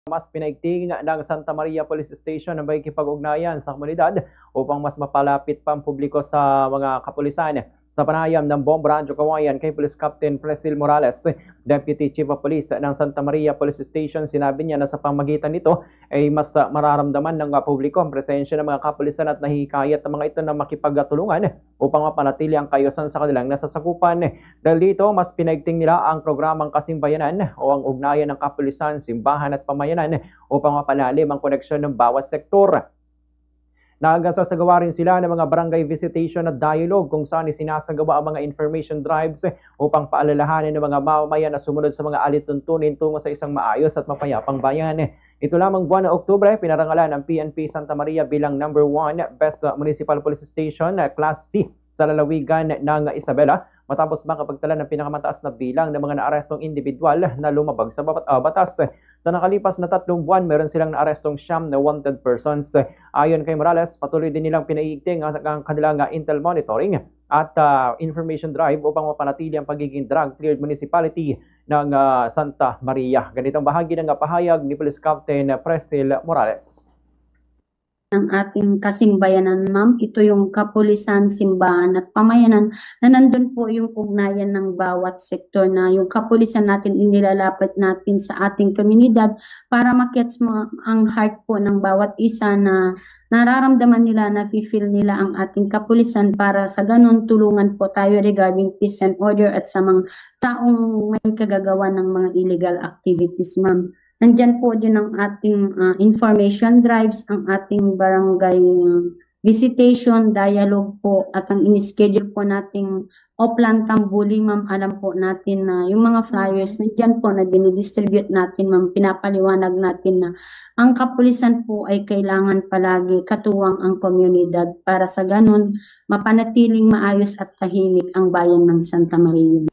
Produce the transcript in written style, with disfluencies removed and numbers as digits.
Mas pinaigting ng Santa Maria Police Station ang pakikipag-ugnayan sa komunidad upang mas mapalapit pa ang publiko sa mga kapulisan. Sa panayam ng Buong Radyo Kawayan kay Police Captain Presil Morales, Deputy Chief of Police ng Santa Maria Police Station, sinabi niya na sa pamagitan nito ay mas mararamdaman ng publiko ang presensya ng mga kapulisan at nahihikayat ng mga ito na makipagtulungan upang mapanatili ang kaayusan sa kanilang nasasakupan. Dahil dito, mas pinaigting nila ang programang Kasimbayanan o ang ugnayan ng kapulisan, simbahan at pamayanan upang mapalalim ang koneksyon ng bawat sektor. Nagsasagawa rin sila ng mga barangay visitation at dialogue kung saan isinasagawa ang mga information drives upang paalalahanin ng mga mamamayan na sumunod sa mga alituntunin tungo sa isang maayos at mapayapang bayan. Ito lamang buwan ng Oktubre, pinarangalan ng PNP Santa Maria bilang #1 Best Municipal Police Station Class C sa lalawigan ng Isabela matapos makapagtala ng pinakamataas na bilang ng mga naarestong individual na lumabag sa batas. Sa nakalipas na 3 buwan, meron silang naarestong 9 na wanted persons. Ayon kay Morales, patuloy din nilang pinaiigting ang kanilang intel monitoring at information drive upang mapanatili ang pagiging drug-cleared municipality ng Santa Maria. Ganitong bahagi ng pahayag ni Police Captain Presil Morales. Ng ating kasimbayanan, ma'am, ito yung kapulisan, simbahan at pamayanan na nandun po yung ugnayan ng bawat sektor na yung kapulisan natin inilalapit natin sa ating komunidad para makits mo ang heart po ng bawat isa na nararamdaman nila, na-feel nila ang ating kapulisan para sa ganun tulungan po tayo regarding peace and order at sa mga taong may kagagawa ng mga illegal activities, ma'am. Nandyan po din ang ating information drives, ang ating barangay visitation, dialogue po, at ang in-schedule po nating Oplan Tambuli, ma'am. Alam po natin na yung mga flyers, nandyan po na dinidistribute natin, ma'am. Pinapaliwanag natin na ang kapulisan po ay kailangan palagi katuwang ang komunidad para sa ganun mapanatiling maayos at tahimik ang bayan ng Santa Maria.